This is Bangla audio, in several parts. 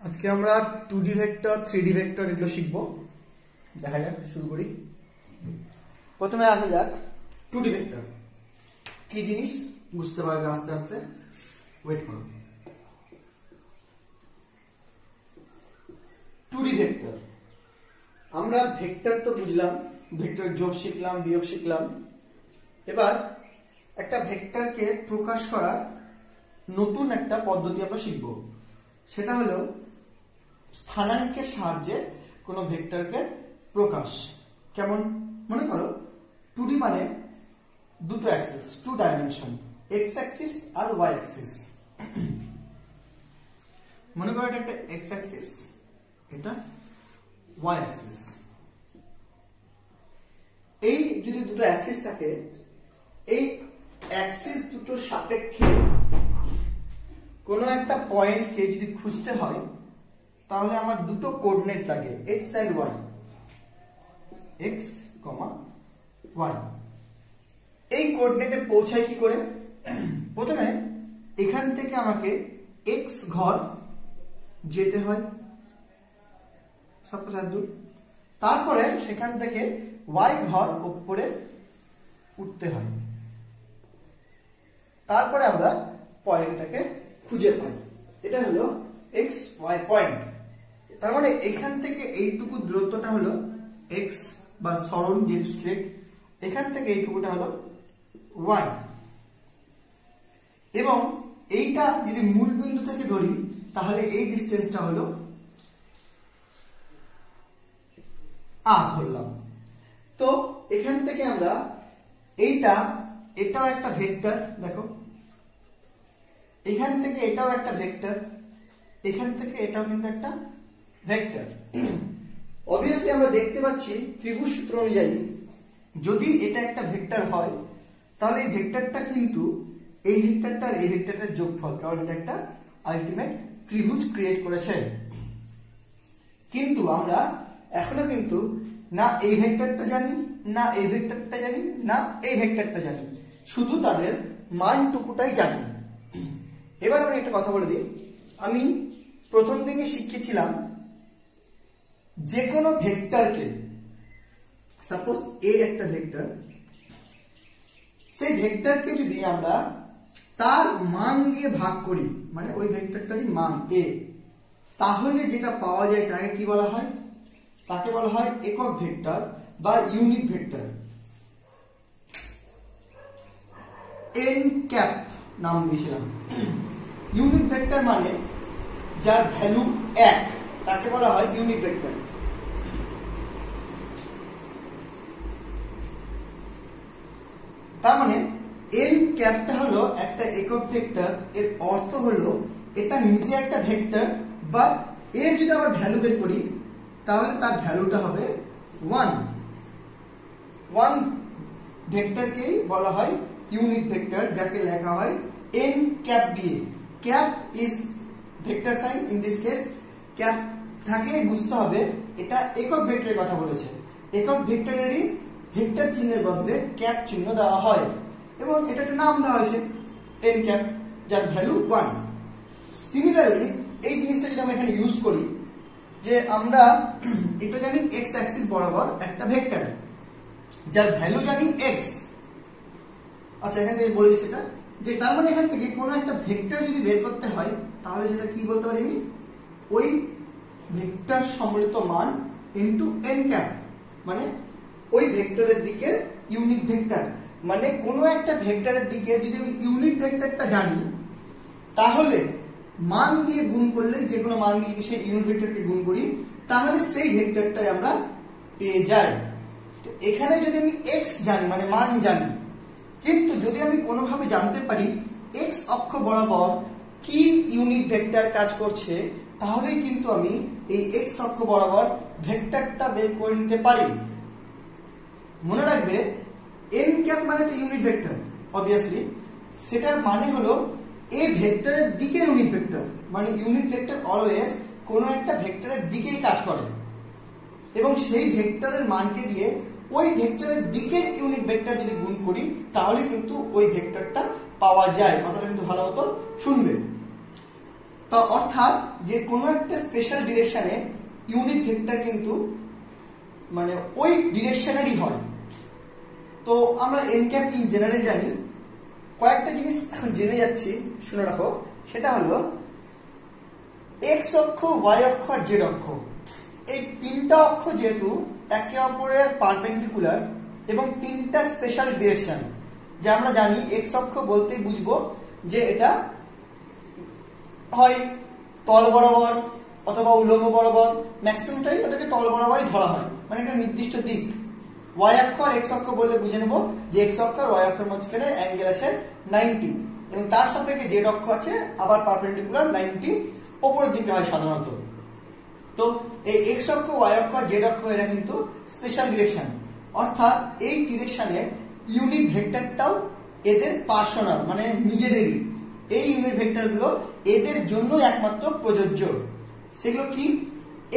আজকে আমরা 2D ভেক্টর 3D ভেক্টর এগুলো শিখবো। দেখা যাক, শুরু করি। প্রথমে আসা যাক 2D ভেক্টর কি জিনিস বুঝতে পারবে আস্তে আস্তে, ওয়েট করো। 2D ভেক্টর, আমরা ভেক্টর তো বুঝলাম, ভেক্টর যোগ শিখলাম, বিয়োগ শিখলাম। এবার একটা ভেক্টরকে প্রকাশ করার নতুন একটা পদ্ধতি আমরা শিখব, সেটা হলো স্থানাঙ্কের সাহায্যে কোনো ভেক্টরকে প্রকাশ। কেমন? মনে করো 2D মানে দুটো axis, two dimension, X axis আর ওয়াই অ্যাক্সিস। মনে করো এটা একটা এক্স অ্যাক্সিস, এটা ওয়াই অ্যাক্সিস। এই যদি দুটো অ্যাক্সিস থাকে, এই অ্যাক্সিস দুটোর সাপেক্ষে কোনো একটা পয়েন্টকে যদি খুঁজতে হয়, তাহলে আমার দুটো কোঅর্ডিনেট লাগে, X and Y, X comma Y. এই কোঅর্ডিনেটে পৌঁছায় কি করে? প্রথমে এখান থেকে আমাকে এক্স ঘর যেতে হয়, সাপোজ এত দূর। তারপরে সেখান থেকে ওয়াই ঘর উপরে উঠতে হয়। তারপরে আমরা পয়েন্টটাকে খুঁজে পাই, এটা হলো এক্স ওয়াই পয়েন্ট। তার মানে এখান থেকে এইটুকু দূরত্বটা হলো এক্স বা সরণ, যে স্ট্রেট। এখান থেকে এইটুকুটা হলো ওয়াই, এবং এইটা যদি মূল বিন্দু থেকে ধরি, তাহলে এই ডিস্টেন্সটা হলো আর ধরলাম। তো এখান থেকে আমরা এটাও একটা ভেক্টর, দেখো এখান থেকে এটাও একটা ভেক্টর, এখান থেকে এটাও কিন্তু একটা ভেক্টর। অবভিয়াসলি আমরা দেখতে পাচ্ছি ত্রিভুজ সূত্র অনুযায়ী যদি এটা একটা ভেক্টর হয়, তাহলে এই ভেক্টরটা কিন্তু এই ভেক্টরটা আর এই ভেক্টরটার যোগফল, কারণ এটা একটা আলটিমেট ত্রিভুজ ক্রিয়েট করেছে। কিন্তু আমরা এখনো কিন্তু না এই ভেক্টরটা জানি, না এই ভেক্টরটা জানি, না এই ভেক্টরটা জানি, শুধু তাদের মানটুকুটাই জানি। এবার আমি একটা কথা বলে দিই, আমি প্রথম দিনে শিখেছিলাম যে কোনো ভেক্টরকে, সাপোজ এ একটা ভেক্টর, সেই ভেক্টরকে যদি আমরা তার মান দিয়ে ভাগ করি, মানে ওই ভেক্টরটারই মান এ, তাহলে যেটা পাওয়া যায় তাকে কি বলা হয়? তাকে বলা হয় একক ভেক্টর বা ইউনিট ভেক্টর। এন ক্যাপ নাম দিয়েছিলাম। ইউনিট ভেক্টর মানে যার ভ্যালু 1, তাকে বলা হয় ইউনিট ভেক্টর। তার মানে এন ক্যাপটা হলো একটা একক ভেক্টর। এর অর্থ হলো এটা নিজে একটা ভেক্টর, বা এর যদি আবার ভ্যালু বের করি, তাহলে তার ভ্যালুটা হবে 1। 1 ভেক্টরকেই বলা হয় ইউনিট ভেক্টর, যাকে লেখা হয় এন ক্যাপ দিয়ে। Cap is vector sign, in this case cap থাকলে বুঝতে হবে এটা একক ভেক্টরের কথা বলেছে। একক ভেক্টরেরই ভেক্টর চিহ্নের বদলে ক্যাপ চিহ্ন দেওয়া হয়, এবং এটা একটা নাম দেওয়া হয়েছে এন ক্যাপ, যার ভ্যালু 1। সিমিলারলি এই জিনিসটা যদি আমরা এখানে ইউজ করি, যে আমরা এটা জানি এক্স অ্যাক্সিস বরাবর একটা ভেক্টর, যার ভ্যালু জানি এক্স। আচ্ছা, এখান থেকে বলে দিই সেটা, যে তার মানে এখান থেকে কোনো একটা ভেক্টর যদি বের করতে হয়, তাহলে সেটা কি বলতে পারি আমি? ওই ভেক্টর সম্মিলিত মান ইনটু এন ক্যাপ, মানে ওই ভেক্টরের দিকে ইউনিট ভেক্টর। মানে কোনো একটা ভেক্টরের দিকে যদি আমি ইউনিট ভেক্টরটা জানি, তাহলে মান দিয়ে গুণ করলে, যে কোনো মান দিয়ে সেই ইউনিট ভেক্টরকে গুণ করি, তাহলে সেই ভেক্টরটাই আমরা পেয়ে যাই। তো এখানে যদি আমি এক্স জানি, মানে মান জানি, কিন্তু যদি আমি কোনোভাবে জানতে পারি এক্স অক্ষ বরাবর কি ইউনিট ভেক্টর কাজ করছে, তাহলেই কিন্তু আমি এই এক্স অক্ষ বরাবর ভেক্টরটা বের করে নিতে পারি। মনে রাখবে এন ক্যাপ মানে তো ইউনিট ভেক্টর, অবভিয়াসলি সেটার মানে হলো এই ভেক্টরের দিকে ইউনিট ভেক্টর, মানে ইউনিট ভেক্টর অলওয়েজ কোনো একটা ভেক্টরের দিকেই কাজ করে, এবং সেই ভেক্টরের মানকে দিয়ে ওই ভেক্টরের দিকে ইউনিট ভেক্টর যদি গুণ করি, তাহলে কিন্তু ওই ভেক্টরটা পাওয়া যায়। কথাটা কিন্তু ভালো মতো শুনবে। তো অর্থাৎ যে কোনো একটা স্পেশাল ডিরেকশনে ইউনিট ভেক্টর কিন্তু মানে ওই ডিরেকশনেরই হয়। তো আমরা n ক্যাপ ইন জেনারেল জানি, কয়েকটা জিনিস এখন জেনে যাচ্ছি, শুনে রাখো। সেটা হলো x অক্ষ, y অক্ষ আর z অক্ষ, এই তিনটা অক্ষ যেহেতু একে অপরের পারপেন্ডিকুলার এবং তিনটা স্পেশাল ডিরেকশন, যে আমরা জানি x অক্ষ বলতেই বুঝবো যে এটা হয় তল বরাবর অথবা উল্লম্ব বরাবর, ম্যাক্সিমাম টাইম ওটাকে তল বরাবরই ধরা হয়, মানে একটা নির্দিষ্ট দিক। y অক্ষ আর x অক্ষ বললে বুঝে নেব যে x অক্ষ আর y অক্ষের মাঝখানে অ্যাঙ্গেল আছে 90 এবং তার সাপেক্ষে z অক্ষ আছে আবার পারপেন্ডিকুলার 90 উপরের দিকে হয় সাধারণত। তো এই x অক্ষ, y অক্ষ আর z অক্ষ এরা কিন্তু স্পেশাল ডিরেকশন, অর্থাৎ এই ডিরেকশনে ইউনিট ভেক্টরটাও এদের পার্সোনাল, মানে নিজেদেরই। এই ইউনিট ভেক্টরগুলো এদের জন্য একমাত্র প্রযোজ্য। সেগুলো কি?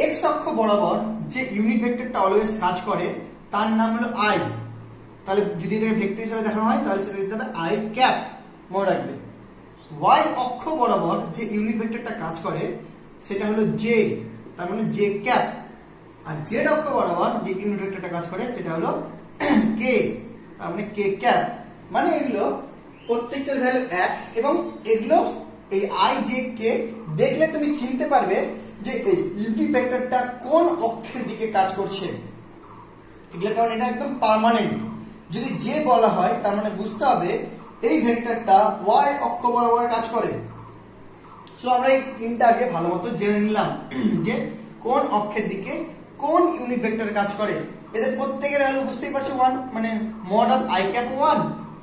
x অক্ষ বরাবর যে ইউনিট ভেক্টরটা অলওয়েজ কাজ করে তার নাম হলো i। তাহলে যদি এটাকে ভেক্টর হিসেবে দেখানো হয় তাহলে সেটা দিতে হবে i ক্যাপ, মনে রাখবে। y অক্ষ বরাবর যে ইউনিট ভেক্টরটা কাজ করে সেটা হলো j, তার মানে j ক্যাপ। আর z অক্ষ বরাবর যে ইউনিট ভেক্টরটা কাজ করে সেটা হলো k, তার মানে k ক্যাপ। মানে এগুলো প্রত্যেকটার ভ্যালু এক এবং এগুলো এই i j k দেখলে তুমি চিনতে পারবে যে এই ইউনিট ভেক্টরটা কোন অক্ষের দিকে কাজ করছে। এগুলো কারণ এটা একদম পার্মানেন্ট। যদি j বলা হয় তার মানে বুঝতে হবে এই ভেক্টরটা y অক্ষ বরাবর কাজ করে। সো আমরা এই তিনটা আগে ভালো মতো জেনে নিলাম যে কোন অক্ষের দিকে কোন ইউনিট ভেক্টর কাজ করে। এদের প্রত্যেকের ভ্যালু বুঝতেই পারছো 1, মানে mod of i cap 1,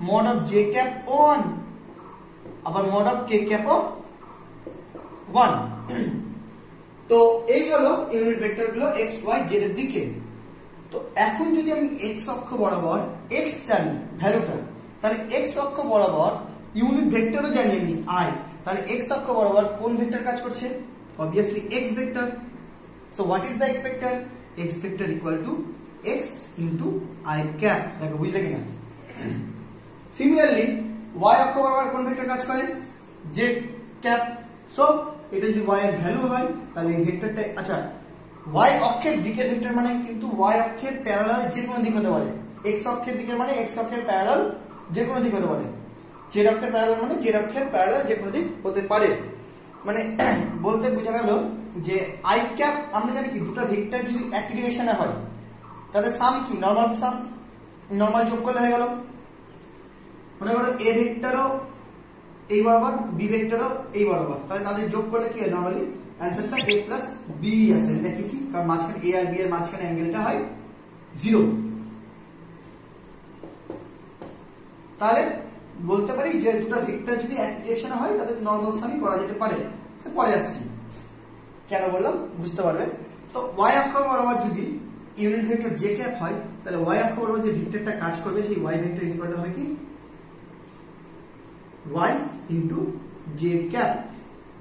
mod of j cap 1, আবার mod of k cap 1। তো এই হলো ইউনিট ভেক্টর গুলো x y z এর দিকে। তো এখন যদি আমি x অক্ষ বরাবর x জানি ভ্যালুটা, তাহলে x অক্ষ বরাবর ইউনিট ভেক্টরও জানি আমি i, তাহলে x অক্ষ বরাবর কোন ভেক্টর কাজ করছে? obviously x vector. so what is the x vector? x vector equal to x into i cap। দেখো বুঝলে কিনা? সিমিলারলি y অক্ষ বরাবর কোন ভেক্টর কাজ করে? z cap। সো এটা যদি y এর ভ্যালু হয় তাহলে এই ভেক্টরটা, আচ্ছা y অক্ষের দিকের ভেক্টর মানে কিন্তু y অক্ষের প্যারালাল যে কোনো দিক হতে পারে। x অক্ষের দিকের মানে x অক্ষের প্যারালাল যে কোনো দিক হতে পারে। z অক্ষের প্যারালাল মানে z অক্ষের প্যারালাল যে কোনো দিক হতে পারে। মানে বলতে বোঝা গেল যে i ক্যাপ আমরা জানি কি দুটো ভেক্টর যদি একই ডিরেকশনে হয় তাদের সাম কি? নরমাল সাম, নরমাল যোগ করলে হয়ে গেল। মনে করো a ভেক্টরও এই বরাবর, b ভেক্টরও এই বরাবর, তাহলে তাদের যোগ করলে কি হয়? নরমালি অ্যানসারটা a প্লাস b আসে। দেখেছি কারণ মাঝখানে a আর b এর মাঝখানে অ্যাঙ্গেলটা হয় 0। তাহলে বলতে পারি যে দুটো ভেক্টর যদি একই ডিরেকশনে হয় তাদের নরমাল সামই করা যেতে পারে। সে পরে আসছি কেন বললাম বুঝতে পারবে। তো y অক্ষ বরাবর যদি ইউনিট ভেক্টর j ক্যাপ হয় তাহলে y অক্ষ বরাবর যে ভেক্টরটা কাজ করবে সেই y ভেক্টর ইকুয়াল টু হয় কি? y into j cap.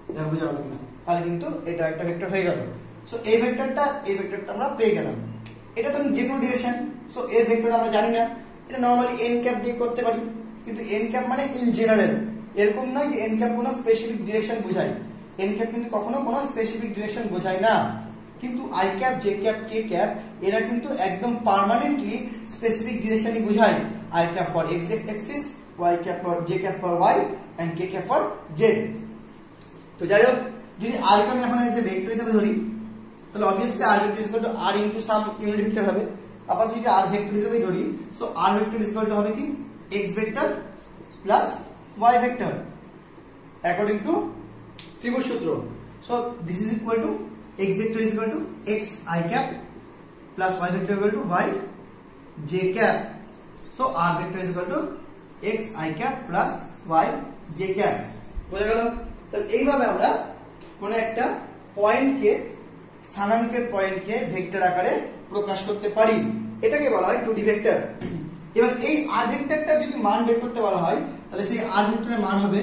এটা বুঝা গেল না? তাহলে কিন্তু এটা একটা ভেক্টর হয়ে গেল। সো এই ভেক্টরটা আমরা পেয়ে গেলাম। এটা তো যে কোনো ডিরেকশন। সো এর ভেক্টর আমরা জানি না, এটা নরমালি n ক্যাপ দিয়ে করতে পারি, কিন্তু n ক্যাপ মানে ইন জেনারেল, এরকম নয় যে n ক্যাপ কোনো স্পেসিফিক ডিরেকশন বোঝায়। n ক্যাপ কিন্তু কখনো কোনো স্পেসিফিক ডিরেকশন বোঝায় না। কিন্তু i cap, j cap, k cap এরা কিন্তু একদম পার্মানেন্টলি স্পেসিফিক ডিরেকশনই বোঝায়। i cap for x axis, y cap for j cap for y and k cap for z। তো যাই হোক, যদি r কে আমি এখন একটা ভেক্টর হিসেবে ধরি তাহলে obviously r vector is equal to r into some unit vector হবে। আপাতত যদি r ভেক্টর হিসেবে ধরি, so r vector is equal to হবে কি? x vector plus y vector according to ত্রিভুজ সূত্র। So this is equal to x vector is equal to x I cap plus y vector equal to y j cap। so r vector is equal to x I cap plus y j cap। বোঝা গেল? তাহলে এইভাবে আমরা কোন একটা পয়েন্টকে, স্থানাঙ্কের পয়েন্টকে ভেক্টর আকারে প্রকাশ করতে পারি। এটাকে বলা হয় 2D ভেক্টর। এবার এই r ভেক্টরটা যদি মান বের করতে বলা হয় তাহলে সেই r ভেক্টরের মান হবে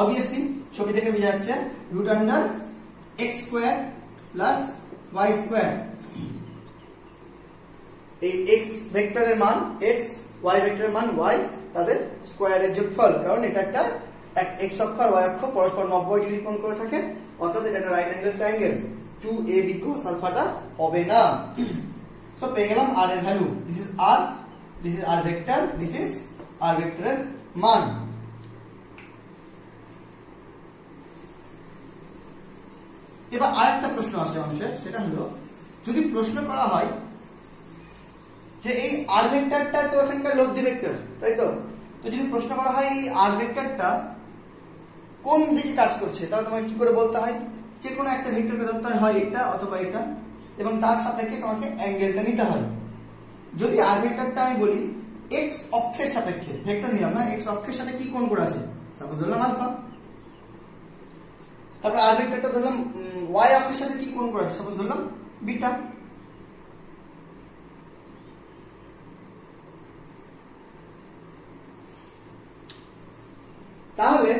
obviously ছবি দেখে বোঝা যাচ্ছে root under x square plus y square। এই x ভেক্টরের মান x, y ভেক্টরের মান y, তাদের স্কয়ারের যোগফল। কারণ এটা একটা x অক্ষ আর y অক্ষ পরস্পর 90 ডিগ্রি কোণ করে থাকে, অর্থাৎ এটা একটা right angle triangle, 2ab cos আলফাটা হবে না। সো পেয়ে গেলাম r এর value, this is r vector, this is r ভেক্টরের মান। এবার আরেকটা প্রশ্ন আসে মানুষের, সেটা হলো যদি প্রশ্ন করা হয় যে এই r ভেক্টরটা তো এখানকার লব্ধি ভেক্টর, তাই তো? তো যদি প্রশ্ন করা হয় এই r ভেক্টরটা কোন দিকে কাজ করছে, তাহলে তোমাকে কি করে বলতে হয়? যে কোনো একটা ভেক্টরকে ধরতে হয় এটা অথবা এটা, এবং তার সাপেক্ষে তোমাকে অ্যাঙ্গেলটা নিতে হয়। যদি r ভেক্টরটা আমি বলি x অক্ষের সাপেক্ষে ভেক্টর নিলাম না, x অক্ষের সাথে কি কোণ করে আছে, সাপোজ ধরলাম আলফা। তারপর r ভেক্টরটা ধরলাম y অক্ষের সাথে কি কোণ করে আছে, সাপোজ ধরলাম বিটা। তাহলে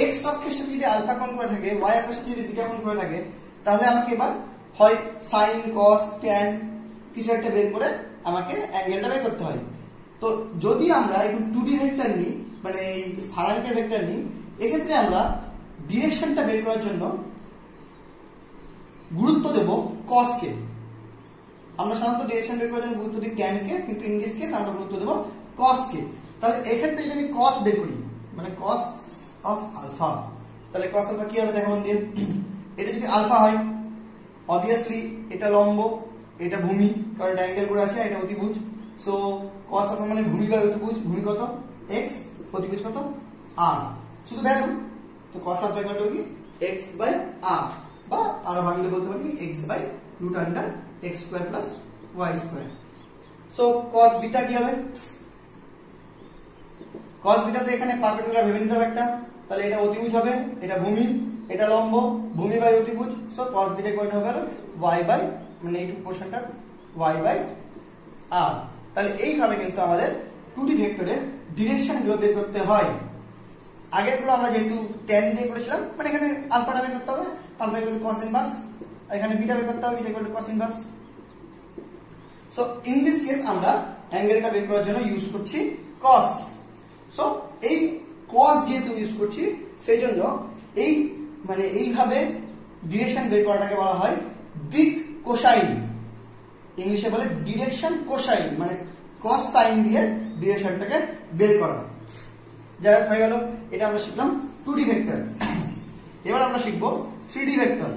x অক্ষের সাথে যদি আলফা কোণ করে থাকে, y অক্ষের সাথে যদি বিটা কোণ করে থাকে, তাহলে আমাকে এবার হয় sin cos tan কিছু একটা বের করে আমাকে অ্যাঙ্গেলটা বের করতে হয়। তো যদি আমরা একটু 2D ভেক্টর নিই, মানে এই স্থানাঙ্কের ভেক্টর নিই, এক্ষেত্রে আমরা ডিরেকশনটা বের করার জন্য গুরুত্ব দেব cos কে। আমরা সাধারণত ডিরেকশন বের করার জন্য গুরুত্ব দিই tan কে, কিন্তু ইন দিস কেস আমরা গুরুত্ব দেব cos কে। তাহলে এক্ষেত্রে যদি আমি cos বের করি, মানে cos অফ আলফা, তাহলে cos আলফা কি হবে দেখো মন দিয়ে। এটা যদি আলফা হয়, অবভিয়াসলি এটা লম্ব, এটা ভূমি, কারণ এটা অ্যাঙ্গেল করে আছে, এটা অতিভুজ। সো cos আলফা মানে ভূমি বাই অতিভুজ, ভূমি কত x, অতিভুজ কত r, শুধু ভ্যালু। তো cos আলফা ইকুয়াল টু কি x বাই r, বা আরো ভাঙলে বলতে পারি x বাই root under x square plus y square. So cos beta কি হবে, cos বিটা তো এখানে পারপেন্ডিকুলার ভেবে নিতে হবে একটা, তাহলে এটা অতিভুজ হবে, এটা ভূমি, এটা লম্ব, ভূমি বাই অতিভুজ। সো cos বিটা ইকুয়াল টু হবে y বাই, মানে এই পোরশনটা y বাই r। তাহলে এইভাবে কিন্তু আমাদের 2D ভেক্টরের ডিরেকশন গুলো বের করতে হয়। আগেরগুলো আমরা যেহেতু tan দিয়ে করেছিলাম, মানে এখানে আলফাটা বের করতে হবে, alpha equal to cos inverse, আর এখানে বিটা বের করতে হবে, beta equal to cos inverse. So in this case আমরা অ্যাঙ্গেলটা বের করার জন্য ইউজ করছি cos। সো এই cos যেহেতু ইউজ করছি, সেই জন্য এই মানে এইভাবে ডিরেকশন বের করাটাকে বলা হয় দিক কোসাইন। ইংলিশে বলে ডিরেকশন কোসাইন, মানে cos সাইন দিয়ে ডিরেকশনটাকে বের করা। যাই হোক, হয়ে গেল, এটা আমরা শিখলাম 2D ভেক্টর। এবার আমরা শিখবো 3D ভেক্টর।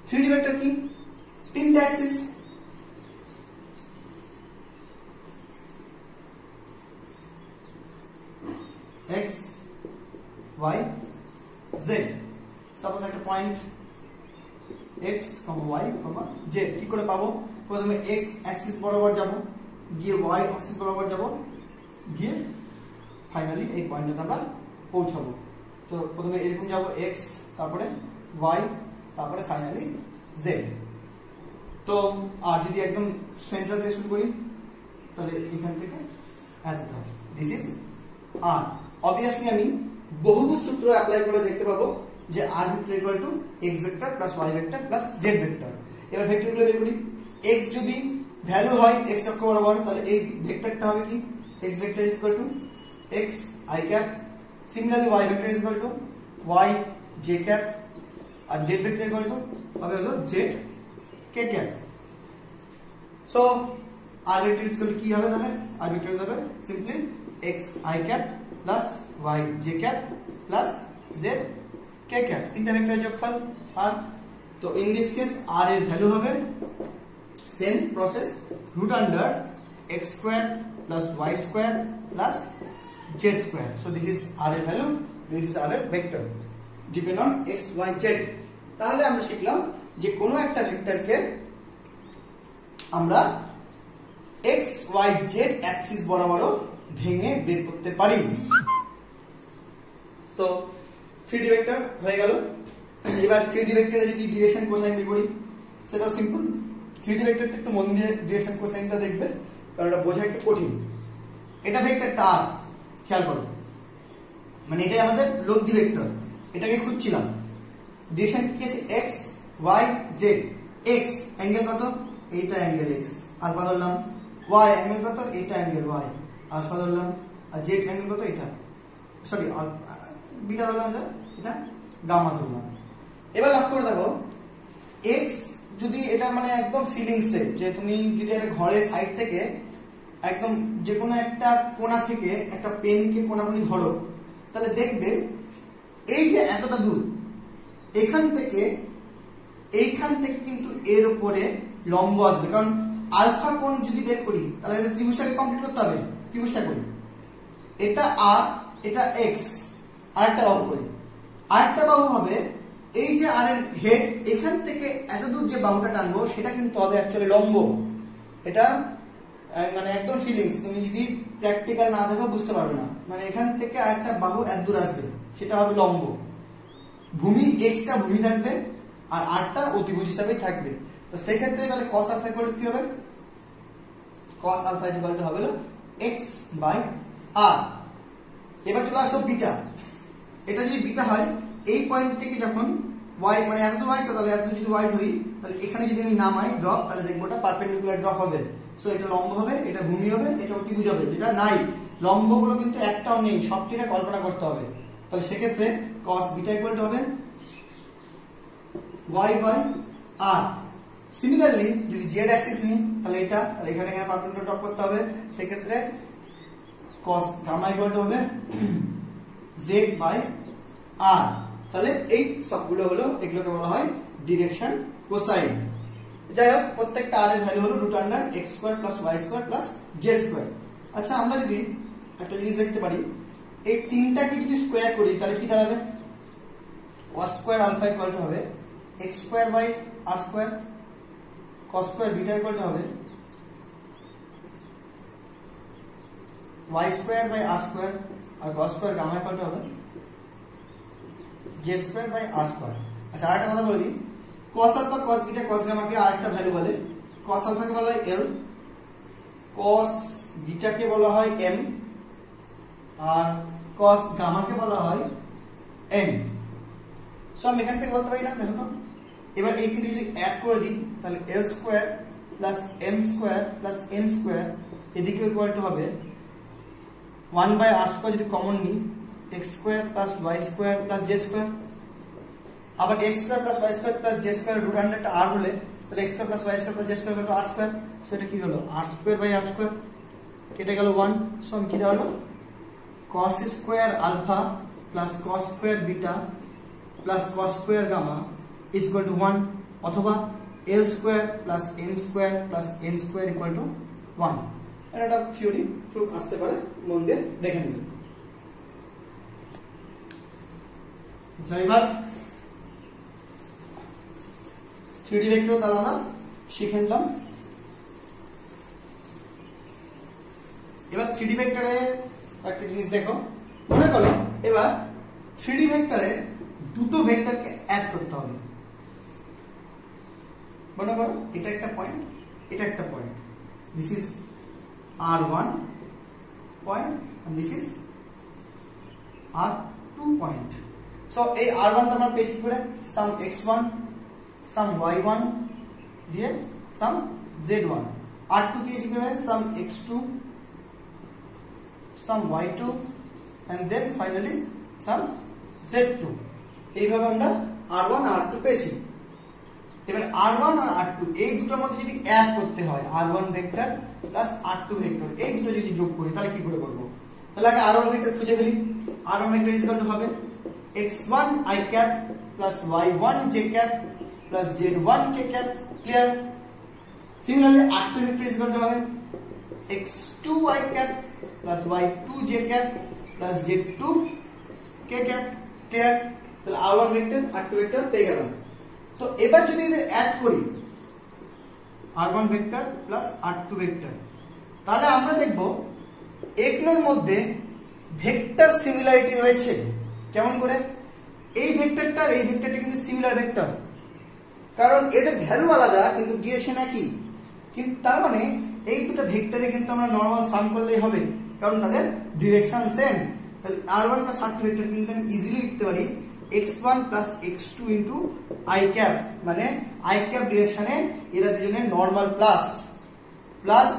3D ভেক্টর কি? তিনটা Axis, x y z। Suppose একটা পয়েন্ট x, y, z, কি করে পাবো? প্রথমে x অ্যাক্সিস বরাবর যাব, গিয়ে y অ্যাক্সিস বরাবর যাব, গিয়ে ফাইনালি এই পয়েন্টে আমরা পৌঁছাবো। তো প্রথমে এরকম যাব x, তারপরে y, তারপরে ফাইনালি z। তো আর যদি একদম সেন্টার থেকে শুরু করি, তাহলে এখান থেকে এতটা, দিস ইজ r। অবভিয়াসলি আমি বহুভুজ সূত্র অ্যাপ্লাই করে দেখতে পাবো যে r vector equal to x vector plus y vector plus z vector. এবার ভেক্টরগুলো বের করি। x যদি ভ্যালু হয় x অক্ষ বরাবর, তাহলে এই ভেক্টরটা হবে কি x vector is equal to x i cap. Similarly y vector is equal to y j cap, আর z ভেক্টর ইকুয়াল টু হবে হলো z k cap. So r vector is equal to কি হবে, তাহলে r ভেক্টর হবে simply x i cap plus y j cap plus z k cap, তিনটা ভেক্টরের যোগফল r। তো ইন দিস কেস r এর ভ্যালু হবে same process, root under x square plus y square plus z square. So this is r এর ভ্যালু, দিস ইজ r এর vector depend on x y z। তাহলে আমরা শিখলাম যে কোনো একটা ভেক্টরকে আমরা x y z অ্যাক্সিস বরাবরও ভেঙে বের করতে পারি। তো 3D ভেক্টর হয়ে গেল। এবার 3D ভেক্টরে যদি ডিরেকশন কোসাইন বের করি, সেটা সিম্পল। 3D ভেক্টরটা একটু মন দিয়ে ডিরেকশন কোসাইনটা দেখবে, কারণ এটা বোঝা একটু কঠিন। এটা ভেক্টরটা আর খেয়াল করো, মানে এটাই আমাদের লব্ধি ভেক্টর, এটাকে খুঁজছিলাম। ডিরেকশন কি আছে x y z। x angle কত, এইটা অ্যাঙ্গেল x, আলফা ধরলাম, ওয়াই অ্যাঙ্গেল কত, এটা অ্যাঙ্গেল ওয়াই আলফা ধরলাম, আর জেড অ্যাঙ্গেল কত, এটা সরি বিটা ধরলাম, এটা গামা ধরলাম। এবার লক্ষ্য করে দেখো এক্স যদি এটা মানে একদম ফিলিংসে, যে তুমি যদি একটা ঘরের সাইড থেকে একদম যে কোনো একটা কোণা থেকে একটা পেনকে কোণাকুনি ধরো, তাহলে দেখবে এই যে এতটা দূর এইখান থেকে কিন্তু এর উপরে লম্ব আসবে, কারণ আলফা কোণ যদি বের করি তাহলে ত্রিভুজটাকে কমপ্লিট করতে হবে। ত্রিভুজটা করি, এটা আর এটা এক্স, আরেকটা বাহু করি, আরেকটা বাহু হবে এই যে আর এর হেড, এখান থেকে এত দূর যে বাহুটা টানবো সেটা কিন্তু হবে অ্যাকচুয়ালি লম্ব। এটা মানে একদম ফিলিংস, তুমি যদি প্র্যাকটিক্যাল না দেখো বুঝতে পারবে না। মানে এখান থেকে আরেকটা বাহু এত দূর আসবে, সেটা হবে লম্ব। ভূমি এক্সটা ভূমি থাকবে আর আরটা অতিভুজ হিসাবেই থাকবে। তো সেই ক্ষেত্রে তাহলে cos আলফা ইকুয়াল টু কি হবে, cos আলফা ইকুয়াল টু হবে x বাই r। এবার চলে আসো বিটা। এটা যদি বিটা হয়, এই পয়েন্ট থেকে যখন y মানে এত দূর হয়, তো তাহলে এত যদি y ধরি, তাহলে এখানে যদি আমি নামাই ড্রপ, তাহলে দেখবো এটা পারপেন্ডিকুলার ড্রপ হবে। সো এটা লম্ব হবে, এটা ভূমি হবে, এটা অতিভুজ হবে। যেটা নাই, লম্বগুলো কিন্তু একটাও নেই, সবটিটা কল্পনা করতে হবে। তাহলে সেক্ষেত্রে cos বিটা ইকুয়াল টু হবে y বাই r। সিমিলারলি যদি z অ্যাক্সিস নিই, তাহলে এটা, তাহলে এখানে পারপেন্ডিকুলার ড্রপ করতে হবে। সেক্ষেত্রে cos গামা ইকুয়াল টু হবে z বাই r। তাহলে এই সবগুলো হলো, এগুলোকে বলা হয় ডিরেকশন কোসাইন। যাই হোক, প্রত্যেকটা r এর ভ্যালু হলো √x² + y² + z²। আচ্ছা, আমরা যদি একটা জিনিস দেখতে পারি, এই তিনটাকে যদি স্কোয়ার করি তাহলে কি দাঁড়াবে, cos² আলফা ইকুয়াল টু হবে x² by r², cos² beta equal to হবে y² বাই r², আর cos² গামা ইকুয়াল টু হবে z² বাই r²। আচ্ছা, আরেকটা কথা বলে দিই, cos alpha, cos beta, cos গামাকে আরেকটা ভ্যালু বলে। cos আলফাকে বলা হয় l, cos বিটাকে বলা হয় m, আর cos গামাকে বলা হয় n। সো আমি এখান থেকে বলতে পারি না, দেখো তো। এবার এই তিনটে যদি অ্যাড করে দিই, তাহলে l² plus m² plus n² এদিকে ইকুয়াল টু হবে 1 বাই r² যদি কমন নিই, x² plus y² plus z²। আবার x² plus y² plus z² √100 r হলে তাহলে x² plus y² plus z² equal to r²। So এটা কি হলো, r² বাই r², কেটে গেল 1। সো আমি কি দাঁড়ালো, cos² alpha plus cos² beta plus cos² gamma is equal to 1, অথবা l² plus m² plus n² equal to 1। এটা একটা থিওরি প্রুফ আসতে পারে, মন দিয়ে দেখে নেবেন। এবার 3D ভেক্টর তাহলে আমরা শিখে নিলাম। এবার 3D ভেক্টরে একটা জিনিস দেখো, মনে করো এবার 3D ভেক্টরে দুটো ভেক্টরকে অ্যাড করতে হবে। মনে করো এটা একটা পয়েন্ট, এটা একটা point, this is r1 point and this is r2 point. So এই r1 টা আমরা পেয়েছি করে সাম x1 সাম y1 দিয়ে সাম z1, r2 পেয়েছি করে সাম x2 some y2 and then finally some z2। এইভাবে আমরা r1 আর r2 পেয়েছি। এবার r1 আর r2 এই দুটোর মধ্যে যদি অ্যাড করতে হয়, r1 vector plus r2 vector, এই দুটো যদি যোগ করি তাহলে কি করে করব, তাহলে আগে r1 ভেক্টর খুঁজে ফেলি। r1 vector is equal to হবে x1 i cap plus y1 j cap plus z1 k cap. Clear? Similarly r2 vector is equal to হবে x2 i cap plus y2 j cap plus z2 k cap. Clear? তাহলে r1 ভেক্টর r2 ভেক্টর পেয়ে গেলাম। তো এবার যদি এদের অ্যাড করি r1 vector plus r2 vector, তাহলে আমরা দেখব এগুলোর মধ্যে ভেক্টর সিমিলারিটি রয়েছে। কেমন করে? এই ভেক্টরটা আর এই ভেক্টরটা কিন্তু সিমিলার ভেক্টর, কারণ এদের ভ্যালু আলাদা কিন্তু ডিরেকশন একই। কিন্তু তার মানে এই দুটো ভেক্টরে কিন্তু আমরা নরমাল সাম করলেই হবে, কারণ তাদের ডিরেকশন সেম। তাহলে r1 প্লাস r2 ভেক্টর কিন্তু আমি ইজিলি লিখতে পারি x1 plus x2 into i cap, মানে i ক্যাপ ডিরেকশনে এরা দুজনের normal plus plus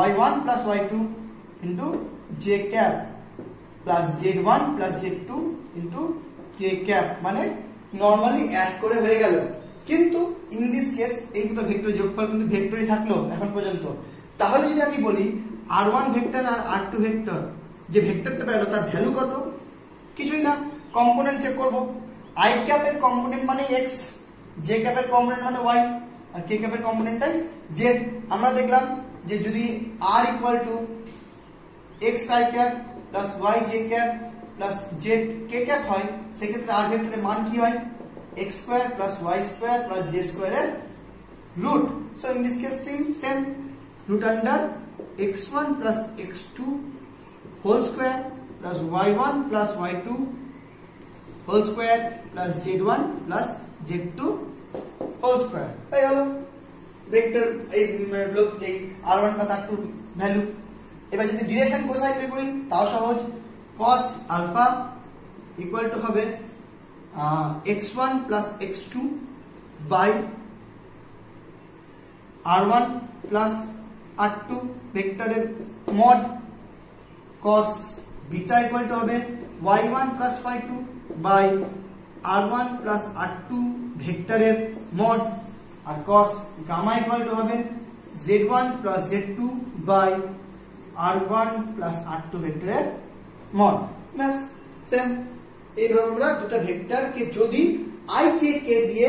y1 plus y2 into j cap plus z1 plus z2 into k cap মানে নরমালি অ্যাড করে হয়ে গেল। কিন্তু ইন দিস কেস এই দুটো ভেক্টর যোগফল কিন্তু ভেক্টরই থাকলো এখন পর্যন্ত। তাহলে যদি আমি বলি r1 ভেক্টর আর r2 ভেক্টর, যে ভেক্টরটা পেলো তার ভ্যালু কত? কিছুই না, কম্পোনেন্ট চেক করব। i ক্যাপ এর কম্পোনেন্ট মানে x, j ক্যাপ এর কম্পোনেন্ট মানে y, আর k ক্যাপ এর কম্পোনেন্টটাই z। আমরা দেখলাম যে যদি r equal to x i cap plus y j cap plus z k cap হয়, সেক্ষেত্রে r ভেক্টরের মান কি হয়? x square plus y square plus z স্কয়ারের root. So in this case same root under x1 plus x2 whole square plus y1 plus y2 whole square plus z1 plus z2 whole square হয়ে গেল ভেক্টর এই r1 plus r2 ভ্যালু। এবার যদি ডিরেকশন কোসাইন বের করি তাও সহজ। cos alpha equal to হবে x1 plus x2 by r1 plus r2 ভেক্টরের মড। cos বিটা ইকুয়াল টু হবে y1 plus y2 by r1 plus r2 ভেক্টরের মড। আর cos গামা ইকুয়াল টু হবে z1 plus z2 by r1 plus r2 ভেক্টরের মড। ব্যাস সেম। এইভাবে আমরা দুটো ভেক্টরকে যদি i j k দিয়ে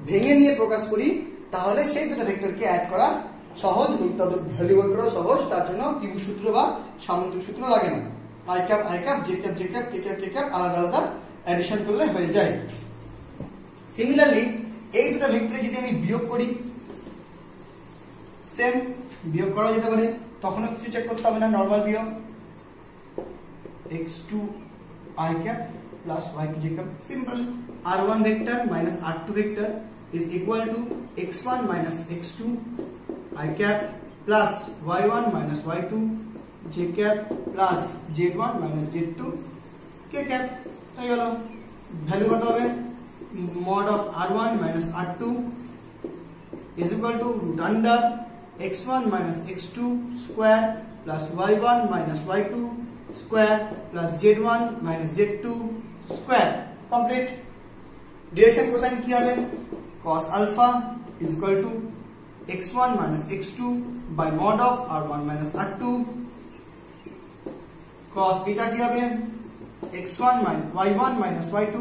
ভেঙে নিয়ে প্রকাশ করি তাহলে সেই দুটো ভেক্টরকে অ্যাড করা সহজ, তাদের ভ্যালু বের করা সহজ। তার জন্য ত্রিভুজ সূত্র বা সামুদ্রিক সূত্র লাগে না। i cap j cap j cap k cap k cap আলাদা আলাদা অ্যাডিশন করলে হয়ে যায়। সিমিলারলি এই দুটো ভেক্টরে যদি আমি বিয়োগ করি, সেম বিয়োগ করা যেতে পারে, তখনও কিছু চেক করতে হবে না, নরমাল বিয়োগ। x2 i cap plus y2 j cap, simple. r1 vector minus r2 vector is equal to x1 minus x2 i cap plus y1 minus y2 j cap plus z1 minus z2 k cap হয়ে গেল। ভ্যালু কত হবে? mod of r1 minus r2 is equal to root under x1 minus x2 square plus y1 minus y2 square plus z1 minus z2 square। Complete. Direction cosine কি হবে? cos alpha is equal to x1 minus x2 by mod of r1 minus r2। cos beta কি হবে? x1 minus y1 minus y2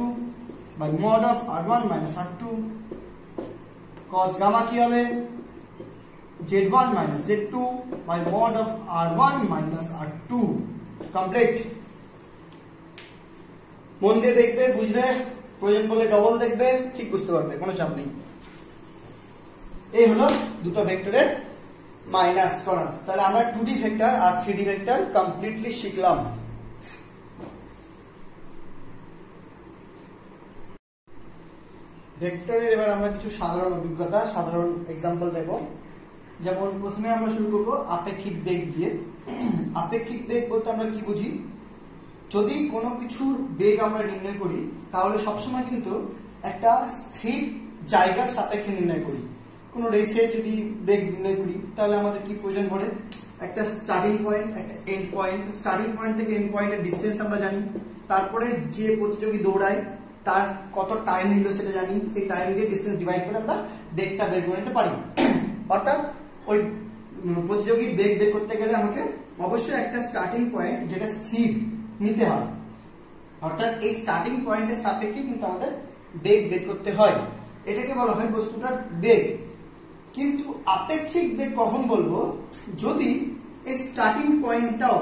by mod of r1 minus r2। cos gamma কি হবে? z1 minus z2 by mod of r1 minus r2। Complete. মন দিয়ে দেখবে, বুঝবে, প্রয়োজন বলে ডবল দেখবে, ঠিক বুঝতে পারবে, কোনো চাপ নেই। এই হলো দুটো ভেক্টরের মাইনাস করা। তাহলে আমরা 2D ভেক্টর আর 3D ভেক্টর কমপ্লিটলি শিখলাম। ভেক্টরের এবার আমরা কিছু সাধারণ অভিজ্ঞতা, সাধারণ এক্সাম্পল দেব। যেমন প্রথমে আমরা শুরু করব আপেক্ষিক বেগ দিয়ে। আপেক্ষিক বেগ বলতে আমরা কি বুঝি? যদি কোনো কিছুর বেগ আমরা নির্ণয় করি তাহলে সবসময় কিন্তু একটা স্থির জায়গার সাপেক্ষে নির্ণয় করি। কোনো রেসে যদি বেগ নির্ণয় করি তাহলে আমাদের কি প্রয়োজন পড়ে? একটা স্টার্টিং পয়েন্ট, একটা এন্ড পয়েন্ট। স্টার্টিং পয়েন্ট থেকে এন্ড পয়েন্টের ডিসটেন্স আমরা জানি, তারপরে যে প্রতিযোগী দৌড়ায় তার কত টাইম নিল সেটা জানি, সেই টাইম দিয়ে ডিসটেন্স ডিভাইড করে আমরা বেগটা বের করে নিতে পারি। অর্থাৎ ওই প্রতিযোগীর বেগ বের করতে গেলে আমাকে অবশ্যই একটা স্টার্টিং পয়েন্ট যেটা স্থির নিতে হয়। অর্থাৎ এই স্টার্টিং পয়েন্টের সাপেক্ষে কিন্তু আমাদের বেগ বের করতে হয়। এটাকে বলা হয় বস্তুটার বেগ। কিন্তু আপেক্ষিক বেগ কখন বলবো? যদি এই স্টার্টিং পয়েন্টটাও,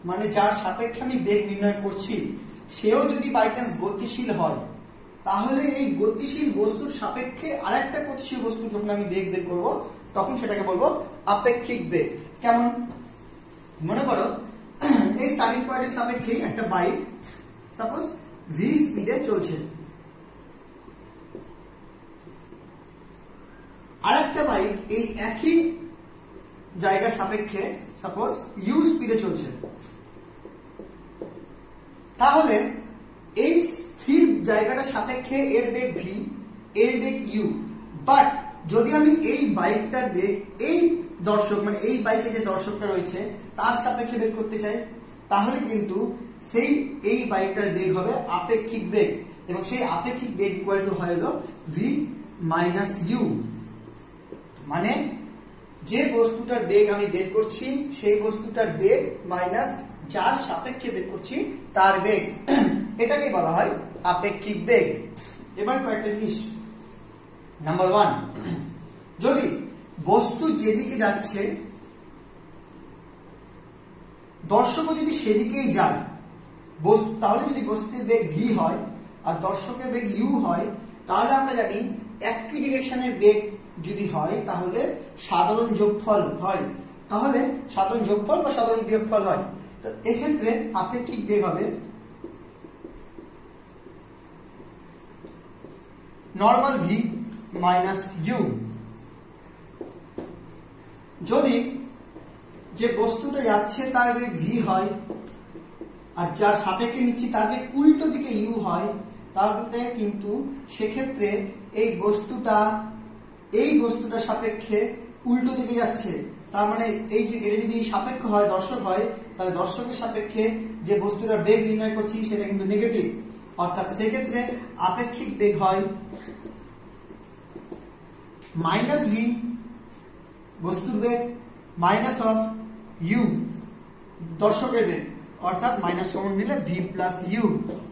মানে যার সাপেক্ষে আমি বেগ নির্ণয় করছি, সেও যদি বাই চান্স গতিশীল হয়, তাহলে এই গতিশীল বস্তুর সাপেক্ষে আরেকটা গতিশীল বস্তু যখন আমি বেগ বের করবো তখন সেটাকে বলবো আপেক্ষিক বেগ। কেমন? মনে করো এই স্টার্টিং পয়েন্টের সাপেক্ষে একটা বাইক সাপোজ v স্পিডে চলছে, আরেকটা বাইক এই একই জায়গার সাপেক্ষে সাপোজ u স্পিডে চলছে। তাহলে এই স্থির জায়গাটার সাপেক্ষে এর বেগ v, এর বেগ u। বাট যদি আমি এই বাইকটার বেগ এই দর্শক মানে এই বাইকে যে দর্শকটা রয়েছে তার সাপেক্ষে বেগ করতে চাই, তাহলে কিন্তু সেই এই বাইকটার বেগ হবে আপেক্ষিক বেগ, এবং সেই আপেক্ষিক বেগ ইকুয়াল টু হয় হলো ভি মাইনাস ইউ। মানে যে বস্তুটার বেগ আমি বের করছি সেই বস্তুটার বেগ মাইনাস যার সাপেক্ষে বের করছি তার বেগ, এটাকে বলা হয় আপেক্ষিক বেগ। এবার কয়েকটা জিনিস। নাম্বার 1, যদি বস্তু যেদিকে যাচ্ছে দর্শকও যদি সেদিকেই যায়, তাহলে যদি বস্তুর বেগ ভি হয় আর দর্শকের বেগ ইউ হয়, তাহলে আমরা জানি একই ডিরেকশনের বেগ যদি হয় তাহলে সাধারণ যোগফল হয়, তাহলে সাধারণ যোগফল বা সাধারণ বিয়োগফল হয়। তো এক্ষেত্রে আপেক্ষিক বেগ হবে নর্মাল ভি মাইনাস ইউ। যদি যে বস্তুটা যাচ্ছে তার বেগ ভি হয় আর যার সাপেক্ষে নিচ্ছি তার বেগ উল্টো দিকে ইউ হয়, তাহলে কিন্তু সেক্ষেত্রে এই বস্তুটা সাপেক্ষে উল্টো দিকে যাচ্ছে। তার মানে এটা যদি সাপেক্ষ হয়, দর্শক হয়, তাহলে দর্শকের সাপেক্ষে যে বস্তুটার বেগ নির্ণয় করছি সেটা কিন্তু নেগেটিভ, অর্থাৎ সেক্ষেত্রে আপেক্ষিক বেগ হয় মাইনাস ভি বস্তুর বেগ মাইনাস অফ ইউ দর্শকের বেগ, অর্থাৎ মাইনাস কমন নিলে ভি প্লাস ইউ,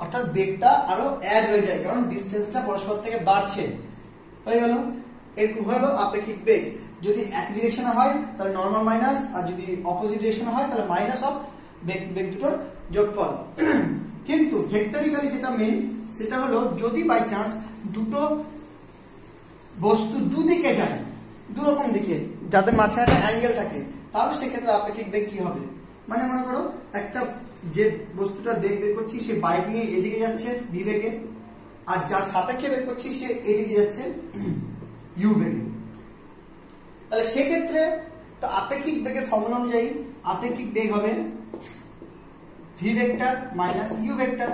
অর্থাৎ বেগটা আরো অ্যাড হয়ে যায় কারণ ডিস্টেন্সটা পরস্পর থেকে বাড়ছে। হয়ে গেল, এরকম হলো আপেক্ষিক বেগ। যদি এক ডিরেকশনে হয় তাহলে নরমাল মাইনাস, আর যদি অপোজিট ডিরেকশনে হয় তাহলে মাইনাস অফ বেগ দুটোর যোগফল। কিন্তু ভেক্টরিক্যালি যেটা মেইন সেটা হলো যদি বাই চান্স দুটো বস্তু দুদিকে যায়, দুরকম দিকে, যাদের মাঝখানে একটা অ্যাঙ্গেল থাকে, তাহলে সেক্ষেত্রে আপেক্ষিক বেগ কি হবে? মানে মনে করো একটা যে বস্তুটার বেগ বের করছি সে বাইক নিয়ে এদিকে যাচ্ছে ভি বেগে, আর যার সাপেক্ষে বের করছি সে এদিকে যাচ্ছে ইউ বেগে। তাহলে সেক্ষেত্রে তো আপেক্ষিক বেগের ফর্মুলা অনুযায়ী আপেক্ষিক বেগ হবে V vector minus U vector.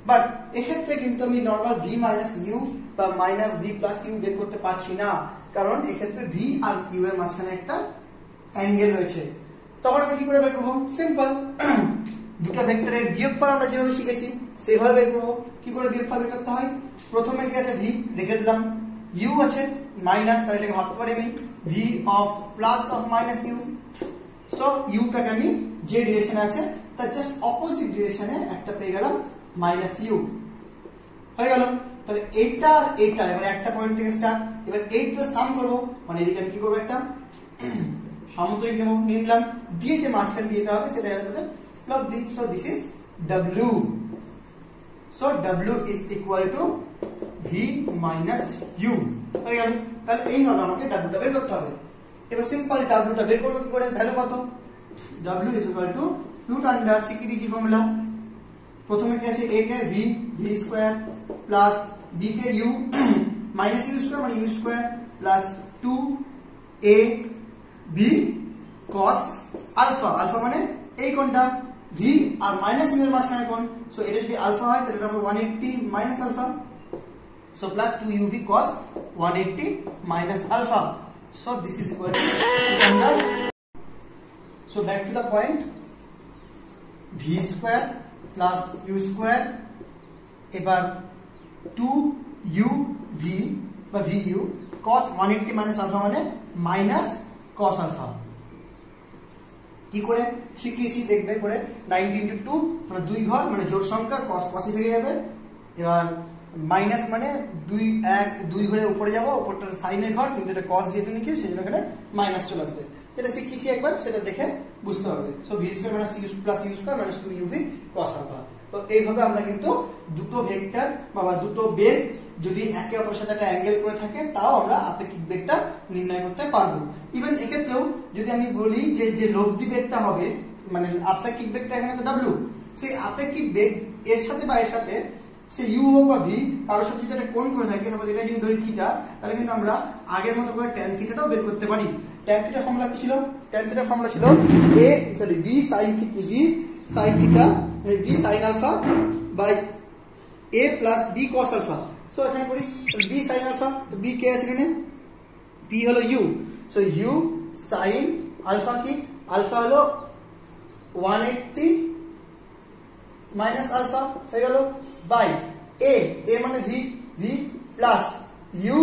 But এক্ষেত্রে কিন্তু আমি নর্মাল ভি মাইনাস ইউ বা মাইনাস ভি প্লাস ইউ বের করতে পারছি না, কারণ এক্ষেত্রে ভি আর ইউ এর মাঝখানে একটা অ্যাঙ্গেল রয়েছে। তখন আমি কি করে বের করবো? সিম্পল, দুটো ভেক্টরের বিয়োগফল আমরা যেভাবে শিখেছি সেভাবে বের করবো। কি করে বিয়োগফল বের করতে হয়? প্রথমে কি আছে ভি রেখে দিলাম, ইউ আছে মাইনাস, তাহলে এটাকে ভাবতে পারি আমি V of plus of minus U. So ইউটাকে আমি যে ডিরেকশনে আছে তার জাস্ট অপোজিট ডিরেকশনে একটা পেয়ে গেলাম মাইনাস ইউ। হয়ে গেল। তাহলে এইটা আর এইটা এবার একটা পয়েন্ট থেকে স্টার্ট, এবার এই দুটো সাম করবো, মানে এদিকে আমি কি করবো একটা সামুদ্রিক নেব, নিলাম, দিয়ে যে মাঝখানে দিয়ে হবে সেটা হবে প্লাস দিক। So this is W. So W is equal to V minus U। হয়ে গেল। তাহলে এইভাবে আমাকে W টা বের করতে হবে। এবার সিম্পল W টা বের করবো কি করে? ভ্যালু কত? W is equal to root under CKDG formula. প্রথমে কি আছে? A কে V স্কয়ার প্লাস B কে U মাইনাস U স্কয়ার মানে U square plus 2A B cos alpha. Alpha মানে এই কোণটা V আর মাইনাস ইউ এর মাঝখানে কোণ। সো এটা যদি আলফা হয় তাহলে এটা হবে 180 minus alpha. So plus 2UV cos 180 minus alpha. So this is equal to so back to the point, V square plus U square, এবার 2UV বা VU cos 180 মাইনাস আলফা মানে মাইনাস cos আলফা। কি করে শিখিয়েছি দেখবে করে, 90 into 2 মানে 2 ঘর মানে জোড় সংখ্যা, cos cosই থেকে যাবে। এবার মাইনাস মানে 2 ঘরে উপরে যাব, উপরটা সাইনের ঘর কিন্তু এটা cos যেহেতু নিচে সেজন্য এখানে মাইনাস চলে আসবে। যেটা শিখিয়েছি একবার সেটা দেখে বুঝতে পারবে। So v square minus u plus u square minus 2uv cos alpha. তো এইভাবে আমরা কিন্তু দুটো ভেক্টর বা দুটো বেগ যদি একে অপরের সাথে একটা অ্যাঙ্গেল করে থাকে তাও আমরা আপেক্ষিক বেগটা নির্ণয় করতে পারবো। ইভেন এক্ষেত্রেও যদি আমি বলি যে যে লব্ধি বেগটা হবে মানে আপেক্ষিক বেগটা এখানে তো W, সেই আপেক্ষিক বেগ এর সাথে বা এর সাথে সে u হোক বা v কারোর সাথে যদি একটা কোণ করে থাকে, তাহলে এটা যদি ধরি থিটা, তাহলে কিন্তু আমরা আগের মতো করে tan থিটাটাও বের করতে পারি। tan থিটা ফর্মুলা কি ছিল? tan থিটা ফর্মুলা ছিল v sin theta v sin alpha by a plus b cos alpha. So এখানে করি b sin আলফা, b কে আছে এখানে, p হলো u, সো u সাইন আলফা কি আলফা হলো 180 মাইনাস আলফা হয়ে গেল বাই এ মানে v v plus u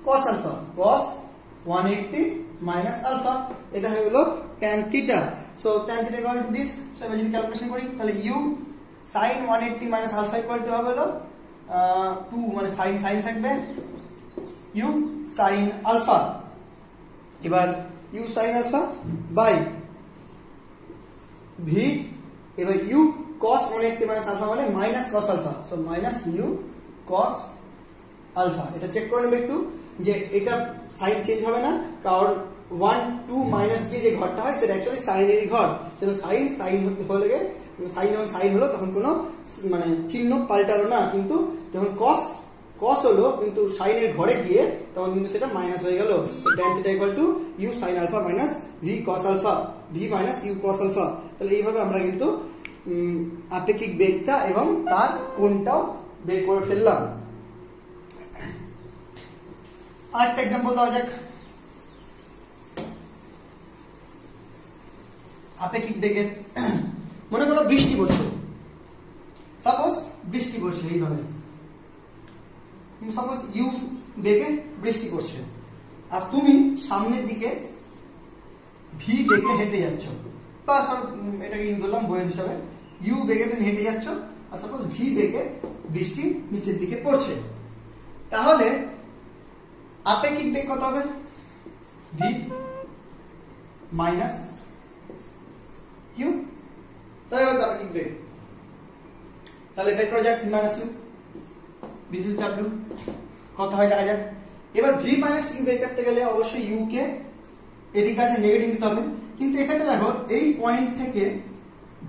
cos alpha cos 180 minus alpha এটা হয়ে গেল tan theta so tan theta equal to this so এবার যদি ক্যালকুলেশন করি তাহলে u sin 180 minus alpha equal to হবে হলো 2 মানে sin থাকবে u sin আলফা এবার u sin alpha by v এবার u cos 180 মাইনাস আলফা মানে minus cos alpha so minus u cos alpha এটা চেক করে নেবে একটু যে এটা সাইন চেঞ্জ হবে না কারণ 1 2 মাইনাস দিয়ে যে ঘরটা হয় সেটা অ্যাকচুয়ালি সাইনেরই ঘর সেটা সাইন হলে সাইন যখন সাইন হলো তখন কোনো মানে চিহ্ন পাল্টালো না কিন্তু যখন cos হলো কিন্তু সাইনের ঘরে গিয়ে তখন কিন্তু সেটা মাইনাস হয়ে গেল tan theta equal to u sin alpha minus v cos alpha v minus u cos alpha তাহলে এইভাবে আমরা কিন্তু আপেক্ষিক বেগটা এবং তার কোণটাও বের করে ফেললাম আরেকটা एग्जांपल দেওয়া যাক আপেক্ষিক বেগের মনে করো বৃষ্টি পড়ছে সাপোজ বৃষ্টি পড়ছে এইভাবে সাপোজ ইউ বেগে বৃষ্টি পড়ছে আর তুমি সামনের দিকে ভি বেগে হেঁটে যাচ্ছ বা এটাকে ইউ ধরলাম বইয়ের হিসাবে ইউ বেগে তুমি হেঁটে যাচ্ছ আর সাপোজ ভি বেগে বৃষ্টি নিচের দিকে পড়ছে তাহলে আপেক্ষিক বেগ কত হবে ভি মাইনাস ইউ তাই হবে আপেক্ষিক বেগ তাহলে বের করা যাক v minus u this is ডাব্লিউ কত হয় দেখা যাক এবার ভি মাইনাস ইউ বের করতে গেলে অবশ্যই ইউ কে এদিকে আছে নেগেটিভ নিতে হবে কিন্তু এখানে দেখো এই পয়েন্ট থেকে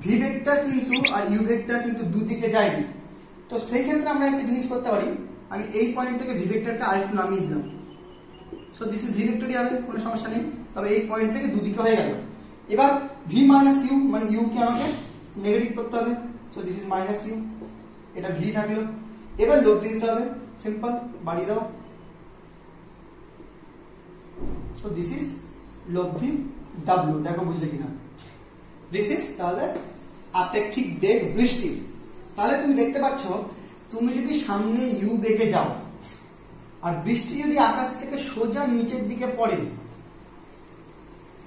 ভি ভেক্টর কিন্তু আর ইউ ভেক্টর কিন্তু দুদিকে যায়নি তো সেই ক্ষেত্রে আমরা একটা জিনিস করতে পারি আমি এই পয়েন্ট থেকে ভি ভেক্টরটা আরেকটু নামিয়ে দিলাম সো দিস ইজ ভি ভেক্টরই হবে কোনো সমস্যা নেই তবে এই পয়েন্ট থেকে দুদিকে হয়ে গেল এবার ভি মাইনাস ইউ মানে ইউ কে আমাকে নেগেটিভ করতে হবে so this is minus u এটা ভি থাকলো এবার লব দিয়ে দিতে হবে সিম্পল বাড়িয়ে দাও সো দিস ইজ লব্ধি ডাব্লিউ দেখো বুঝলে কিনা দিস ইজ তাহলে আপেক্ষিক বেগ বৃষ্টি তাহলে তুমি দেখতে পাচ্ছ তুমি যদি সামনে ইউ বেগে যাও আর বৃষ্টি যদি আকাশ থেকে সোজা নিচের দিকে পড়ে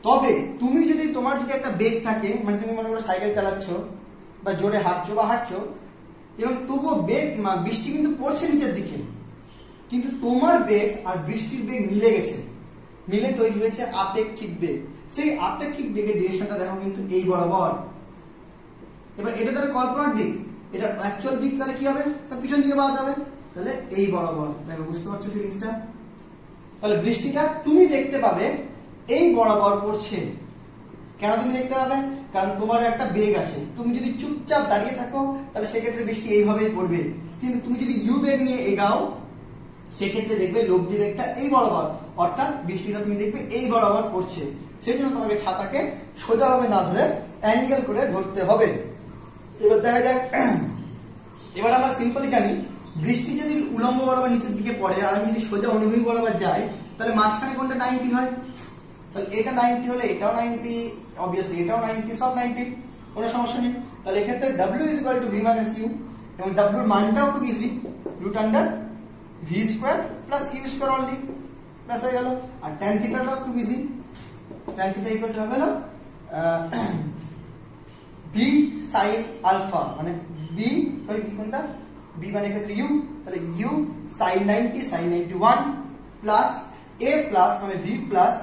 তবে তুমি যদি তোমার দিকে একটা বেগ থাকে মানে তুমি মনে করো সাইকেল চালাচ্ছ বা জোরে হাঁটছো এবং তবুও বেগ বৃষ্টি কিন্তু পড়ছে নিচের দিকে কিন্তু তোমার বেগ আর বৃষ্টির বেগ মিলে গেছে মিলে তৈরি হয়েছে আপেক্ষিক বেগ সেই আপেক্ষিক বেগের ডিরেকশনটা দেখো কিন্তু এই বরাবর এবার এটা তাহলে কল্পনার দিক এটা অ্যাকচুয়াল দিক তাহলে কি হবে তার পিছন দিকে বাদ হবে তাহলে এই বরাবর দেখো বুঝতে পারছো ফিলিংসটা তাহলে বৃষ্টিটা তুমি দেখতে পাবে এই বরাবর পড়ছে কেন তুমি দেখতে পাবে কারণ তোমার একটা বেগ আছে তুমি যদি চুপচাপ দাঁড়িয়ে থাকো তাহলে সেক্ষেত্রে বৃষ্টি এইভাবেই পড়বে কিন্তু তুমি যদি ইউ বেগ নিয়ে এগাও সেক্ষেত্রে দেখবে লব্ধি বেগটা এই বরাবর অর্থাৎ বৃষ্টিটা তুমি দেখবে এই বরাবর পড়ছে সেই জন্য তোমাকে ছাতাকে সোজাভাবে না ধরে অ্যাঙ্গেল করে ধরতে হবে এবার দেখা যাক এবার আমরা সিম্পলি জানি বৃষ্টি যদি উলম্ব বরাবর নিচের দিকে পড়ে আর আমি যদি সোজা অনুভূমিক বরাবর যাই তাহলে মাঝখানে কোনটা 90 হয় তাহলে এটা 90 হলে এটাও 90 অবভিয়াসলি এটাও 90 সব 90 কোনো সমস্যা নেই তাহলে এক্ষেত্রে w = v - u এবং w এর মানটাও খুব easy √v² + u² only plus হয়ে গেল আর tan থিটাটাও খুব easy tan theta equal to হবে না b sin আলফা মানে b কই কি কোনটা b মানে ক্ষেত্রে u তাহলে u sin 90 sin 91 plus a plus মানে v plus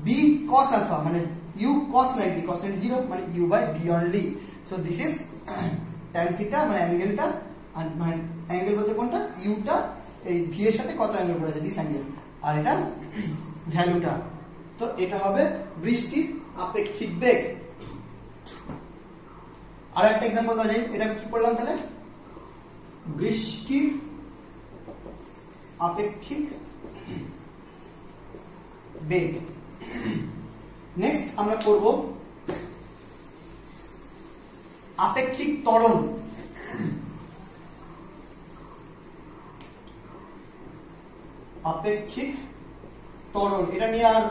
b cos alpha মানে u cos 90 cos 90 0 মানে u by b only so this is tan theta মানে অ্যাঙ্গেলটা আর মানে অ্যাঙ্গেল বলতে কোনটা u টা এই v এর সাথে কত অ্যাঙ্গেল পড়েছে দিস অ্যাঙ্গেল আর এটা ভ্যালুটা তো এটা হবে বৃষ্টির আপেক্ষিক বেগ আর একটা एग्जांपल দাও যাই এটা কি পড়লাম তাহলে বৃষ্টির আপেক্ষিক বেগ নেক্সট আমরা করব আপেক্ষিক ত্বরণ আপেক্ষিক ত্বরণ, এটা নিয়ে আর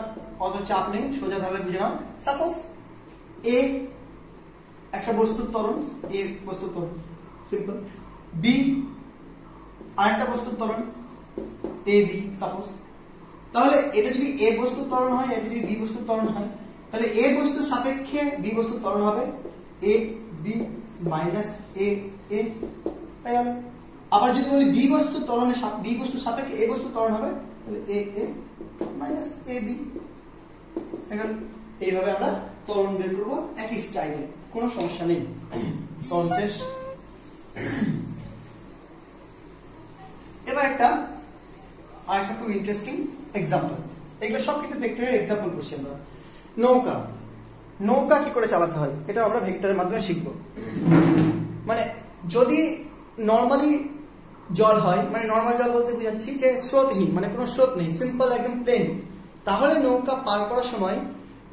অত চাপ নেই, সোজা তাহলে বুঝে নাও। সাপোজ এ একটা বস্তুর ত্বরণ, এ বস্তুর ত্বরণ, সিম্পল। বি আরেকটা বস্তুর ত্বরণ, এ বি সাপোজ। তাহলে এটা যদি এ বস্তুর ত্বরণ হয়, এটা যদি বি বস্তুর ত্বরণ হয়, তাহলে এ বস্তুর সাপেক্ষে বি বস্তুর ত্বরণ হবে এ বি মাইনাস এ এ। আবার যদি বলি বি বস্তুর ত্বরণে বি বস্তুর সাপেক্ষে এ বস্তুর ত্বরণ হবে, তাহলে এ এ মাইনাস এ বি। এইভাবে আমরা ত্বরণ বের করবো একই স্টাইলে, কোনো সমস্যা নেই। ত্বরণ শেষ। এবার আরেকটা খুব ইন্টারেস্টিং এক্সাম্পল। এগুলো সব কিন্তু ভেক্টরের এক্সাম্পল করছি আমরা। নৌকা, নৌকা কি করে চালাতে হয় এটা আমরা ভেক্টরের মাধ্যমে শিখব। মানে যদি নর্মালি জল হয়, মানে নর্মাল জল বলতে বুঝাচ্ছি যে স্রোতহীন, মানে কোনো স্রোত নেই, সিম্পল একদম প্লেন, তাহলে নৌকা পার করার সময়,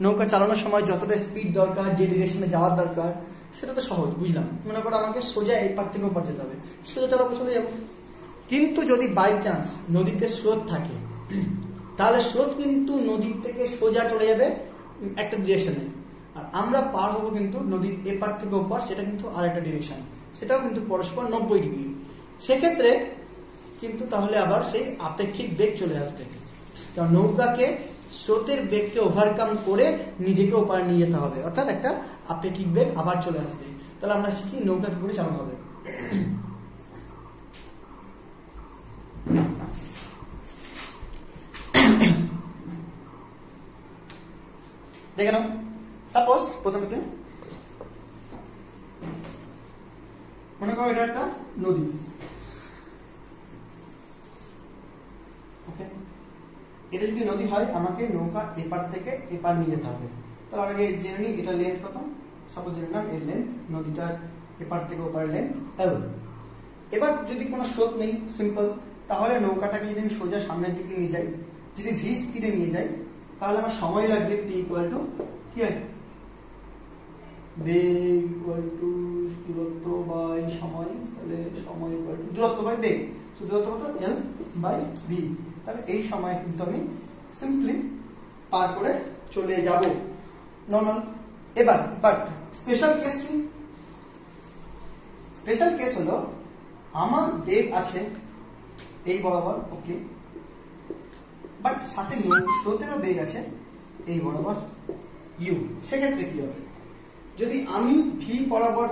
নৌকা চালানোর সময় যতটা স্পিড দরকার, যে ডিরেকশনে যাওয়ার দরকার, সেটা তো সহজ, বুঝলাম। মনে করো আমাকে সোজা এই পার থেকে ওপার যেতে হবে, সোজা চালাবো, চলে যাবো। কিন্তু যদি বাই চান্স নদীতে স্রোত থাকে, তাহলে স্রোত কিন্তু নদীর থেকে সোজা চলে যাবে একটা ডিরেকশনে, আর আমরা পার হবো কিন্তু নদীর এপার থেকে ওপার, সেটা কিন্তু আরেকটা ডিরেকশন, সেটাও কিন্তু পরস্পর 90 ডিগ্রি। সেক্ষেত্রে কিন্তু তাহলে আবার সেই আপেক্ষিক বেগ চলে আসবে, কারণ নৌকাকে স্রোতের বেগকে ওভারকাম করে নিজেকে ওপার নিয়ে যেতে হবে, অর্থাৎ একটা আপেক্ষিক বেগ আবার চলে আসবে। তাহলে আমরা শিখি নৌকা কি করে চালানো হবে। দেখে নাও, সাপোজ প্রথমে মনে করো এটা একটা নদী, ওকে। এটা যদি নদী হয়, আমাকে নৌকা এপার থেকে এপার নিয়ে যেতে হবে। তাহলে আগে জেনে নিই এটা লেন্থ কত, সাপোজ জেনে নিলাম এর লেন্থ, নদীটার এপার থেকে ওপারের লেন্থ এল। এবার যদি কোনো স্রোত নেই, সিম্পল, তাহলে নৌকাটাকে যদি আমি সোজা সামনের দিকে নিয়ে যাই, যদি ভি স্পিডে নিয়ে যাই, তাহলে আমার সময় লাগবে টি ইকুয়াল টু কি হয়, বেগ ইকুয়াল টু দূরত্ব বাই সময়, তাহলে সময় ইকুয়াল টু দূরত্ব বাই বেগ, তো দূরত্ব কত, এল বাই ভি। তাহলে এই সময় কিন্তু আমি সিম্পলি পার করে চলে যাব, নর্মাল। এবার বাট স্পেশাল কেস কি? স্পেশাল কেস হলো আমার বেগ আছে এই বরাবর, ওকে, বাট সাথে স্রোতেরও বেগ আছে এই বরাবর ইউ। সেক্ষেত্রে কি হবে, যদি আমি ভি বরাবর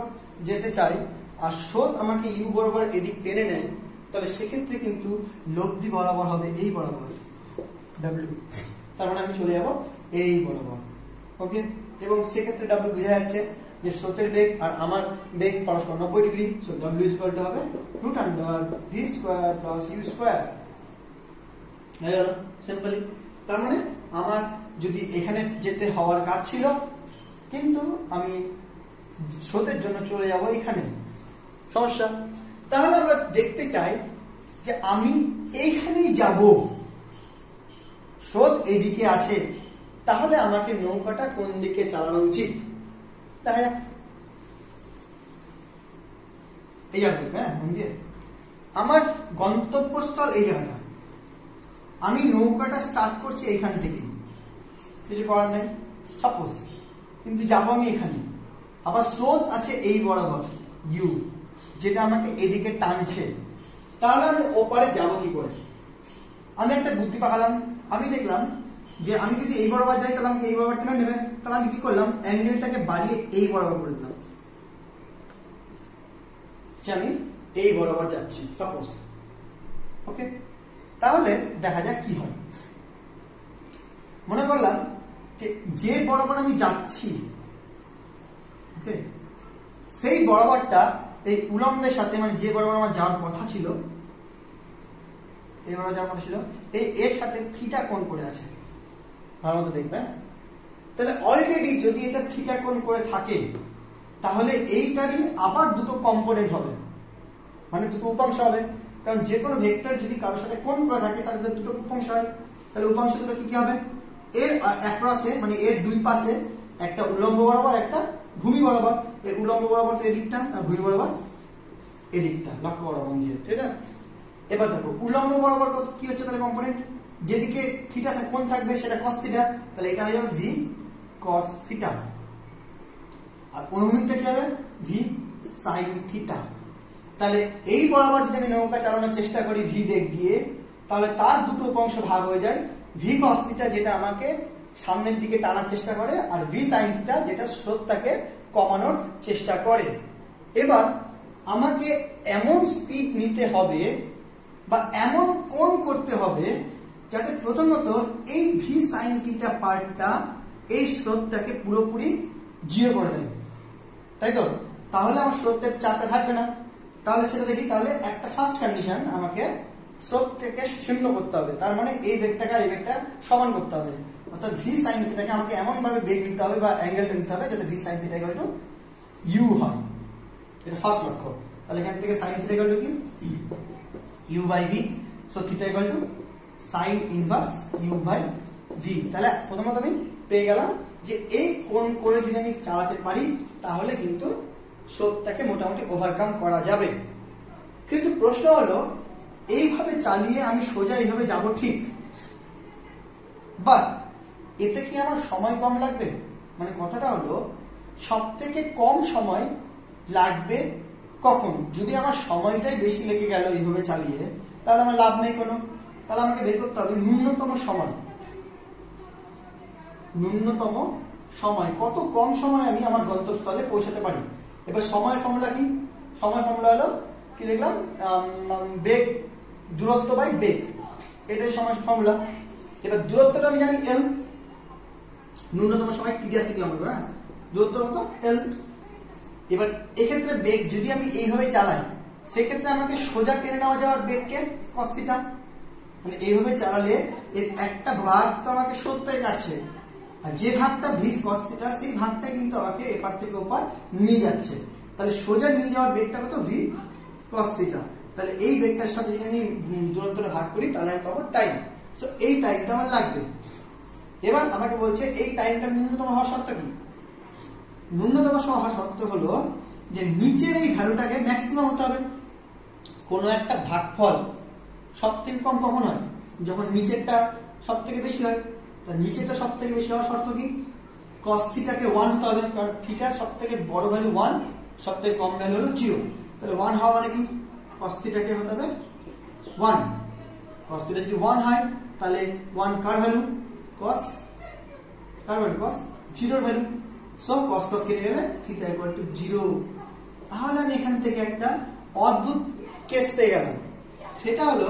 যেতে চাই আর স্রোত আমাকে ইউ বরাবর এদিক টেনে নেয়, তাহলে সেক্ষেত্রে কিন্তু লব্ধি বরাবর হবে এই বরাবর ডাব্লিউ, তার মানে আমি চলে যাব এই বরাবর, ওকে। এবং সেক্ষেত্রে ডাব্লিউ বোঝা যাচ্ছে যে স্রোতের বেগ আর আমার বেগ পরস্পর 90 degree, so W equal to হবে root under V square plus U square. হয়ে গেল সিম্পলি। তার মানে আমার যদি এখানে যেতে হওয়ার কাজ ছিল, কিন্তু আমি স্রোতের জন্য চলে যাব এখানে, সমস্যা। তাহলে আমরা দেখতে চাই যে আমি এইখানেই যাব, স্রোত এইদিকে আছে, তাহলে আমাকে নৌকাটা কোন দিকে চালানো উচিত, দেখা যাক। এই জায়গা দেখবে, হ্যাঁ, মন দিয়ে। আমার গন্তব্যস্থল এই জায়গাটা, আমি নৌকাটা স্টার্ট করছি এইখান থেকে, কিছু করার নেই সাপোজ, কিন্তু যাবো আমি এখানে। আবার স্রোত আছে এই বরাবর ইউ, যেটা আমাকে এদিকে টানছে, তাহলে আমি ওপারে যাব কি করে? আমি একটা বুদ্ধি পাকালাম, আমি দেখলাম যে আমি যদি এই বরাবর যাই, তাহলে আমাকে এই বরাবর টেনে নেবে। তাহলে আমি কি করলাম, অ্যাঙ্গেলটাকে বাড়িয়ে এই বরাবর করে দিলাম, যে আমি এই বরাবর যাচ্ছি সাপোজ, ওকে। তাহলে দেখা যাক কি হয়। মনে করলাম যে বরাবর আমি যাচ্ছি, ওকে, সেই বরাবরটা এই উলম্বের সাথে, মানে যে বরাবর আমার যাওয়ার কথা ছিল, এই বরাবর যাওয়ার কথা ছিল, এই এর সাথে থিটা কোণ করে আছে, ভালো মতো দেখবে। তাহলে অলরেডি যদি এটা থিটা কোণ করে থাকে, তাহলে এইটারই আবার দুটো কম্পোনেন্ট হবে, মানে দুটো উপাংশ হবে। কারণ যে কোনো ভেক্টর যদি কারোর সাথে কোণ করে থাকে, তাহলে দুটো উপাংশ হয়। তাহলে উপাংশ দুটো কি কি হবে, এর অ্যাক্রসে, মানে এর দুই পাশে একটা উলম্ব বরাবর, একটা ভূমি বরাবর। এর উলম্ব বরাবর তো এদিকটা, আর ভূমি বরাবর এদিকটা, লক্ষ্য বরাবর দিয়ে, ঠিক আছে। এবার দেখো উলম্ব বরাবর কি হচ্ছে, তাহলে কম্পোনেন্ট যেদিকে থিটা কোণ থাকবে সেটা cos থিটা, তাহলে এটা হয়ে যাবে v cos থিটা, আর অনুভূমিকটা কি হবে v sin থিটা। তাহলে এই বরাবর যদি আমি নৌকা চালানোর চেষ্টা করি v দিক দিয়ে, তাহলে তার দুটো অংশ ভাগ হয়ে যায়, v cos থিটা যেটা আমাকে সামনের দিকে টানার চেষ্টা করে, আর v sin থিটা যেটা স্রোতটাকে কমানোর চেষ্টা করে। এবার আমাকে এমন স্পিড নিতে হবে বা এমন কোণ করতে হবে যাতে প্রথমত এই v sin থিটা পার্টটা এই স্রোতটাকে পুরোপুরি জিরো করে দেয়, তাই তো? তাহলে আমার স্রোতের চাপটা থাকবে না। তাহলে সেটা দেখি, তাহলে একটা ফার্স্ট কন্ডিশন আমাকে স্রোত থেকে শূন্য করতে হবে, তার মানে এই বেগটাকে আর এই বেগটা সমান করতে হবে, অর্থাৎ v sin থিটাকে আমাকে এমন ভাবে বেগ নিতে হবে বা অ্যাঙ্গেলটা নিতে হবে যাতে v sin theta equal to u হয়। এটা ফার্স্ট লক্ষ্য। তাহলে এখান থেকে sin থিটা ইকুয়াল টু কি u by v, so theta equal to sin inverse u by v। তাহলে প্রথমত আমি পেয়ে গেলাম যে এই কোণ করে যদি আমি চালাতে পারি তাহলে কিন্তু স্রোতটাকে মোটামুটি ওভারকাম করা যাবে। কিন্তু প্রশ্ন হলো এইভাবে চালিয়ে আমি সোজা এইভাবে যাব ঠিক, বাট এতে কি আমার সময় কম লাগবে? মানে কথাটা হলো সবথেকে কম সময় লাগবে কখন? যদি আমার সময়টাই বেশি লেগে গেল এইভাবে চালিয়ে, তাহলে আমার লাভ নেই কোনো। তাহলে আমাকে বের করতে হবে ন্যূনতম সময়, ন্যূনতম সময় কত কম সময় আমি আমার গন্তব্যস্থলে পৌঁছাতে পারি। এবার সময়ের ফর্মুলা কি? সময় ফর্মুলা হলো কি দেখলাম, বেগ দূরত্ব বাই বেগ, এটাই সময় ফর্মুলা। এবার দূরত্বটা আমি জানি l, ন্যূনতম সময় টিডিএস লিখলাম আমরা, দূরত্ব কত l। এবার এক্ষেত্রে বেগ যদি আমি এইভাবে চালাই সেক্ষেত্রে আমাকে সোজা টেনে নেওয়া যাওয়ার বেগকে cos থিটা, মানে এইভাবে চালালে এর একটা ভাগ তো আমাকে স্রোতটাই কাটছে, আর যে ভাগটা v cos থিটা সেই ভাগটা কিন্তু আমাকে এপার থেকে ওপার নিয়ে যাচ্ছে। তাহলে সোজা নিয়ে যাওয়ার বেগটা কত v cos থিটা। তাহলে এই বেগটার সাথে যদি আমি দূরত্বটা ভাগ করি তাহলে আমি পাবো টাইম। সো এই টাইমটা আমার লাগবে। এবার আমাকে বলছে এই টাইমটা ন্যূনতম হওয়ার শর্ত কি? ন্যূনতম হওয়ার শর্ত হলো যে নিচের এই ভ্যালুটাকে ম্যাক্সিমাম হতে হবে। কোনো একটা ভাগফল সবথেকে কম কখন হয়? যখন নিচেরটা সবথেকে বেশি হয়। তার নিচেরটা সবথেকে বেশি হওয়ার শর্ত কি? cos থিটাকে 1 হতে হবে, কারণ থিটার সবথেকে বড় ভ্যালু 1, সবথেকে কম ভ্যালু হলো 0। তাহলে 1 হওয়া মানে কি? cos থিটাকে হতে হবে 1। cos থিটা যদি 1 হয় তাহলে 1 কার ভ্যালু? cos কার value? cos 0 value. So cos cos কেটে গেলে থিটা ইকুয়াল টু 0। তাহলে আমি এখান থেকে একটা অদ্ভুত কেস পেয়ে গেলাম, সেটা হলো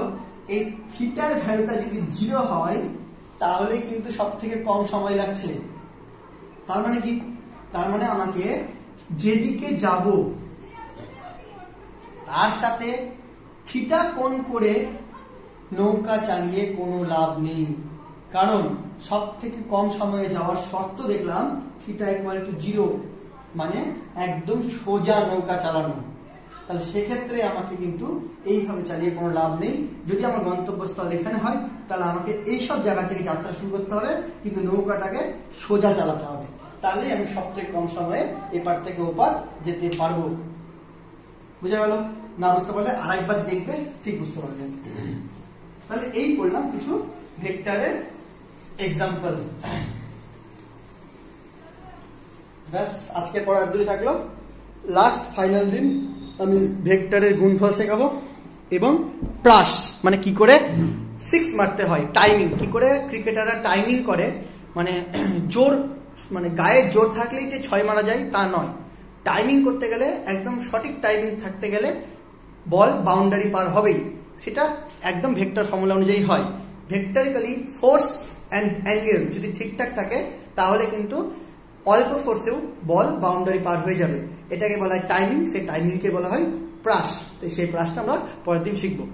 এই থিটার ভ্যালুটা যদি 0 হয় তাহলে কিন্তু সবথেকে কম সময় লাগছে। তার মানে কি? তার মানে আমাকে যেদিকে যাব তার সাথে থিটা কোণ করে নৌকা চালিয়ে কোনো লাভ নেই, কারণ সবথেকে কম সময়ে যাওয়ার শর্ত দেখলাম থিটা ইকুয়াল টু 0, মানে একদম সোজা নৌকা চালানো। তাহলে সেক্ষেত্রে আমাকে কিন্তু এইভাবে চালিয়ে কোনো লাভ নেই। যদি আমার গন্তব্যস্থল এখানে হয় তাহলে আমাকে এইসব জায়গা থেকে যাত্রা শুরু করতে হবে, কিন্তু নৌকাটাকে সোজা চালাতে হবে, তাহলেই আমি সবথেকে কম সময়ে এপার থেকে ওপার যেতে পারবো। বুঝা গেল? না বুঝতে পারলে আরেকবার দেখবে, ঠিক বুঝতে পারবেন। তাহলে এই করলাম কিছু ভেক্টরের এক্সাম্পল। ব্যাস, আজকে পড়া দূরে থাকলো। লাস্ট ফাইনাল দিন আমি ভেক্টরের গুণফল শেখাবো এবং প্রাস মানে কি করে 6 মারতে হয়, টাইমিং কি করে ক্রিকেটাররা টাইমিং করে, মানে জোর মানে গায়ে জোর থাকলেই যে 6 মারা যায় তা নয়। টাইমিং করতে গেলে একদম সঠিক টাইমিং থাকতে গেলে বল বাউন্ডারি পার হবেই, সেটা একদম ভেক্টর ফর্মুলা অনুযায়ী হয়। ভেক্টরিক্যালি ফোর্স অ্যান্ড অ্যাঙ্গেল যদি ঠিকঠাক থাকে তাহলে কিন্তু অল্প ফোর্সেও বল বাউন্ডারি পার হয়ে যাবে। এটাকে বলা হয় টাইমিং, সেই টাইমিংকে বলা হয় প্রাস। সেই প্রাসটা আমরা পরের দিন শিখবো।